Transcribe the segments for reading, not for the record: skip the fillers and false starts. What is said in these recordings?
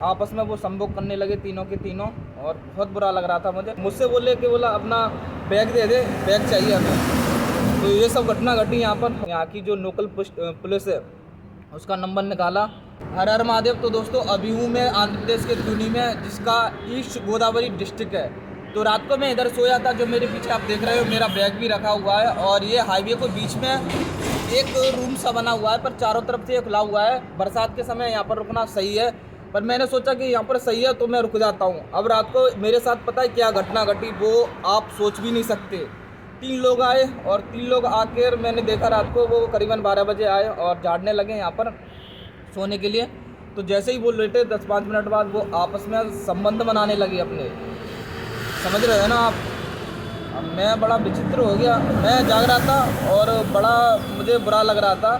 आपस में वो संभोग करने लगे तीनों के तीनों, और बहुत बुरा लग रहा था मुझे। मुझसे बोले कि बोला अपना बैग दे दे, बैग चाहिए हमें। तो ये सब घटना घटी यहाँ पर। यहाँ की जो लोकल पुलिस है उसका नंबर निकाला। हर हर महादेव। तो दोस्तों अभी हूँ मैं आंध्र प्रदेश के धुनी में, जिसका ईस्ट गोदावरी डिस्ट्रिक्ट है। तो रात को मैं इधर सोया था, जो मेरे पीछे आप देख रहे हो मेरा बैग भी रखा हुआ है, और ये हाईवे को बीच में एक रूम सा बना हुआ है, पर चारों तरफ से ये खुला हुआ है। बरसात के समय यहाँ पर रुकना सही है, पर मैंने सोचा कि यहाँ पर सही है तो मैं रुक जाता हूँ। अब रात को मेरे साथ पता है क्या घटना घटी, वो आप सोच भी नहीं सकते। 3 लोग आए, और 3 लोग आकर मैंने देखा रात को वो करीबन 12 बजे आए और झाड़ने लगे यहाँ पर सोने के लिए। तो जैसे ही वो लेटे 10-5 मिनट बाद वो आपस में संबंध बनाने लगे अपने, समझ रहे हैं ना आप। अब मैं बड़ा विचित्र हो गया, मैं जाग रहा था और बड़ा मुझे बुरा लग रहा था,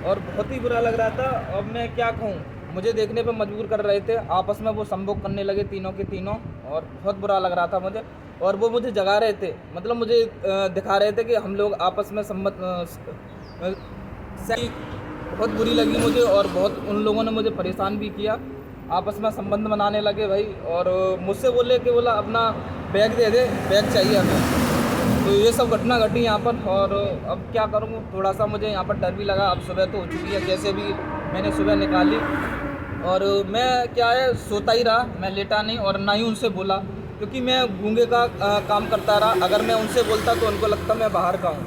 और बहुत ही बुरा लग रहा था। अब मैं क्या कहूँ, मुझे देखने पे मजबूर कर रहे थे। आपस में वो संभोग करने लगे तीनों के तीनों, और बहुत बुरा लग रहा था मुझे। और वो मुझे जगा रहे थे, मतलब मुझे दिखा रहे थे कि हम लोग आपस में बहुत बुरी लगी मुझे, और बहुत उन लोगों ने मुझे परेशान भी किया। आपस में संबंध बनाने लगे भाई, और मुझसे बोले कि बोला अपना बैग दे दे, बैग चाहिए हमें। तो ये सब घटना घटी यहाँ पर, और अब क्या करूँ, थोड़ा सा मुझे यहाँ पर डर भी लगा। अब सुबह तो हो चुकी है, कैसे भी मैंने सुबह निकाली, और मैं क्या है सोता ही रहा, मैं लेटा नहीं, और ना ही उनसे बोला, क्योंकि मैं गूंगे का काम करता रहा। अगर मैं उनसे बोलता तो उनको लगता मैं बाहर का हूँ,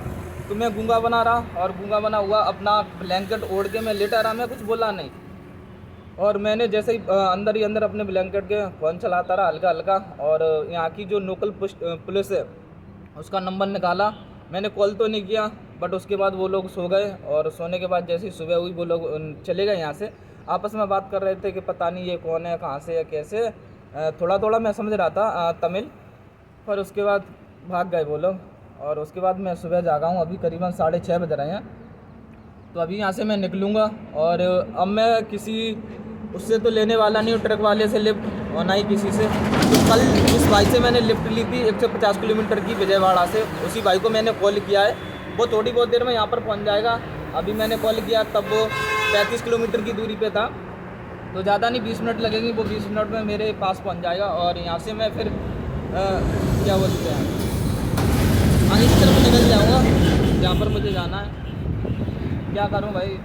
तो मैं गूंगा बना रहा, और गूंगा बना हुआ अपना ब्लैंकेट ओढ़ के मैं लेटा रहा, मैं कुछ बोला नहीं। और मैंने जैसे ही अंदर ही अंदर अपने ब्लैंकेट के फ़ोन चलाता रहा हल्का हल्का, और यहाँ की जो लोकल पुलिस है उसका नंबर निकाला। मैंने कॉल तो नहीं किया, बट उसके बाद वो लोग सो गए, और सोने के बाद जैसे ही सुबह हुई वो लोग चले गए यहाँ से। आपस में बात कर रहे थे कि पता नहीं ये कौन है, कहाँ से है, कैसे। थोड़ा थोड़ा मैं समझ रहा था तमिल, पर उसके बाद भाग गए वो लोग। और उसके बाद मैं सुबह जागा हूँ, अभी करीबन 6:30 बज रहे हैं। तो अभी यहाँ से मैं निकलूँगा, और अब मैं किसी उससे तो लेने वाला नहीं हूँ, ट्रक वाले से लिफ्ट, और ना ही किसी से। तो कल जिस भाई से मैंने लिफ्ट ली थी 150 किलोमीटर की विजयवाड़ा से, उसी भाई को मैंने कॉल किया है। वो थोड़ी बहुत देर में यहाँ पर पहुँच जाएगा। अभी मैंने कॉल किया तब वो 35 किलोमीटर की दूरी पे था, तो ज़्यादा नहीं 20 मिनट लगेंगे, वो 20 मिनट में मेरे पास पहुँच जाएगा। और यहाँ से मैं फिर क्या बोलते हैं, आगे की तरफ निकल जाऊँगा जहाँ पर मुझे जाना है। क्या करूँ भाई,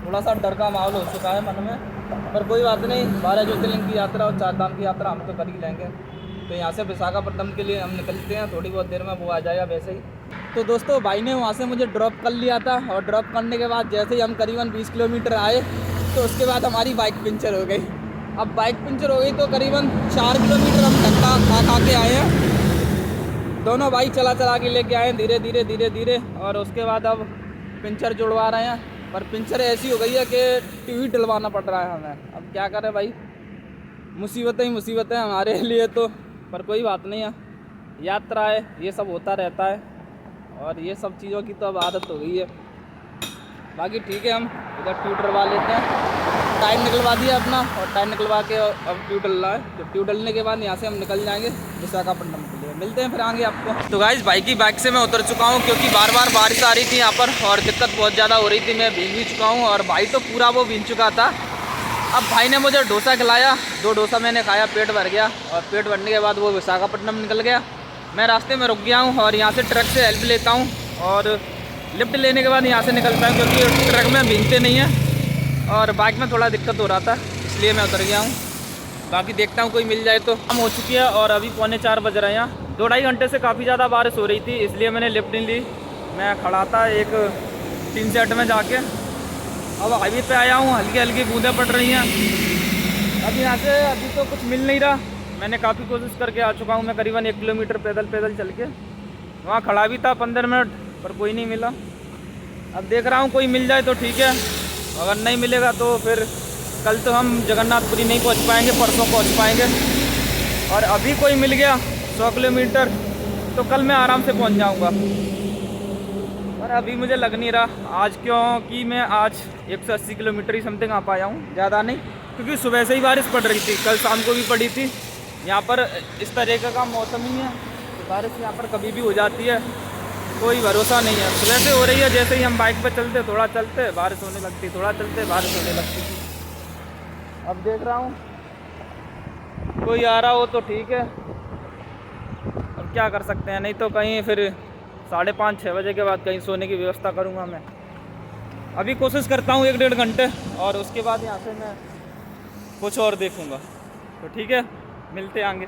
थोड़ा सा डर का माहौल हो चुका है मन में, पर कोई बात नहीं। 12 ज्योतिर्लिंग की यात्रा और 4 धाम की यात्रा हम तो कर ही लेंगे। तो यहाँ से विशाखापट्टनम के लिए हम निकलते हैं, थोड़ी बहुत देर में वो आ जाएगा वैसे ही। तो दोस्तों भाई ने वहाँ से मुझे ड्रॉप कर लिया था, और ड्रॉप करने के बाद जैसे ही हम करीबन 20 किलोमीटर आए, तो उसके बाद हमारी बाइक पंचर हो गई। अब बाइक पंचर हो गई तो करीबन 4 किलोमीटर हम धक्का खा के आए हैं। दोनों भाई चला चला के लेके आए धीरे धीरे धीरे धीरे, और उसके बाद अब पंचर जुड़वा रहे हैं। पर पंचर ऐसी हो गई है कि टीवी डलवाना पड़ रहा है हमें। अब क्या करें भाई, मुसीबतें ही मुसीबतें हमारे लिए तो। पर कोई बात नहीं है, यात्रा है, ये सब होता रहता है, और ये सब चीज़ों की तो अब आदत हो गई है। बाकी ठीक है, हम इधर ट्यूब डलवा लेते हैं। टायर निकलवा दिया अपना, और टायर निकलवा के अब ट्यूब डलना है। तो ट्यूब डलने के बाद यहाँ से हम निकल जाएंगे विशाखापट्टनम के लिए। मिलते हैं फिर आगे आपको। तो गाइस बाइक से मैं उतर चुका हूँ, क्योंकि बार बार बारिश आ रही थी यहाँ पर, और दिक्कत बहुत ज़्यादा हो रही थी। मैं भीग भी चुका हूँ, और भाई तो पूरा वो भीग चुका था। अब भाई ने मुझे डोसा खिलाया, 2 डोसा मैंने खाया, पेट भर गया। और पेट भरने के बाद वो विशाखापट्टनम निकल गया। मैं रास्ते में रुक गया हूँ, और यहाँ से ट्रक से हेल्प लेता हूँ, और लिफ्ट लेने के बाद यहाँ से निकलता हूँ, क्योंकि ट्रक में भीगते नहीं हैं, और बाइक में थोड़ा दिक्कत हो रहा था, इसलिए मैं उतर गया हूँ। बाकी देखता हूँ कोई मिल जाए तो। हम हो चुकी है, और अभी 3:45 बज रहे हैं। 2-2.5 घंटे से काफ़ी ज़्यादा बारिश हो रही थी, इसलिए मैंने लिफ्ट नहीं ली। मैं खड़ा था एक 3 सेट में जाके। अब हाईवे पे आया हूँ, हल्की हल्की बूंदें पड़ रही हैं। अब यहाँ से अभी तो कुछ मिल नहीं रहा। मैंने काफ़ी कोशिश करके आ चुका हूँ, मैं करीबन 1 किलोमीटर पैदल चल के। वहाँ खड़ा भी था 15 मिनट, पर कोई नहीं मिला। अब देख रहा हूँ कोई मिल जाए तो ठीक है, अगर नहीं मिलेगा तो फिर कल तो हम जगन्नाथपुरी नहीं पहुँच पाएंगे, परसों पहुँच पाएंगे। और अभी कोई मिल गया 100 किलोमीटर तो कल मैं आराम से पहुँच जाऊँगा। पर अभी मुझे लग नहीं रहा आज, क्योंकि मैं आज 180 किलोमीटर ही समथिंग आ पाया हूँ, ज़्यादा नहीं, क्योंकि सुबह से ही बारिश पड़ रही थी, कल शाम को भी पड़ी थी। यहाँ पर इस तरीके का मौसम ही है, तो बारिश यहाँ पर कभी भी हो जाती है, कोई भरोसा नहीं है। सुबह से हो रही है, जैसे ही हम बाइक पे चलते थोड़ा चलते बारिश होने लगती, थोड़ा चलते बारिश होने लगती थी। अब देख रहा हूँ कोई आ रहा हो तो ठीक है, और क्या कर सकते हैं, नहीं तो कहीं फिर 5:30-6 बजे के बाद कहीं सोने की व्यवस्था करूँगा मैं। अभी कोशिश करता हूँ 1-1.5 घंटे, और उसके बाद यहाँ से मैं कुछ और देखूँगा। तो ठीक है, मिलते आगे।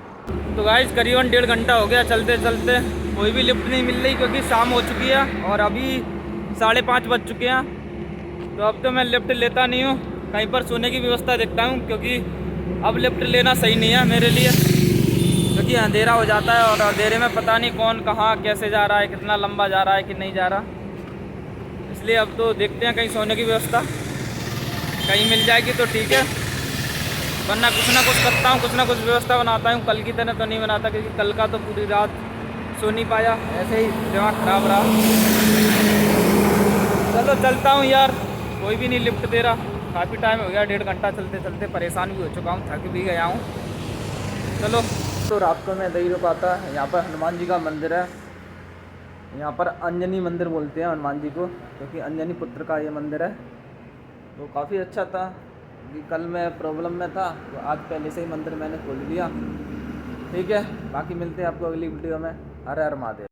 तो गाइस करीबन 1.5 घंटा हो गया चलते चलते, कोई भी लिफ्ट नहीं मिल रही क्योंकि शाम हो चुकी है और अभी 5:30 बज चुके हैं। तो अब तो मैं लिफ्ट लेता नहीं हूँ, कहीं पर सोने की व्यवस्था देखता हूँ, क्योंकि अब लिफ्ट लेना सही नहीं है मेरे लिए, क्योंकि अंधेरा हो जाता है और अंधेरे में पता नहीं कौन कहाँ कैसे जा रहा है, कितना लंबा जा रहा है कि नहीं जा रहा। इसलिए अब तो देखते हैं कहीं सोने की व्यवस्था कहीं मिल जाएगी तो ठीक है, वरना कुछ ना कुछ करता हूँ, कुछ ना कुछ व्यवस्था बनाता हूँ। कल की तरह तो नहीं बनाता, क्योंकि कल का तो पूरी रात सो नहीं पाया, ऐसे ही दिमाग ख़राब रहा। चलो चलता हूँ यार, कोई भी नहीं लिफ्ट दे रहा, काफ़ी टाइम हो गया, 1.5 घंटा चलते चलते परेशान भी हो चुका हूँ, थक भी गया हूँ। चलो, तो रात को मैं नहीं रुक आता। यहाँ पर हनुमान जी का मंदिर है, यहाँ पर अंजनी मंदिर बोलते हैं हनुमान जी को, क्योंकि अंजनी पुत्र का ये मंदिर है। तो काफ़ी अच्छा था कि कल मैं प्रॉब्लम में था, तो आज पहले से ही मंदिर मैंने खोल दिया। ठीक है, बाकी मिलते हैं आपको अगली वीडियो में। हर हर महादेव।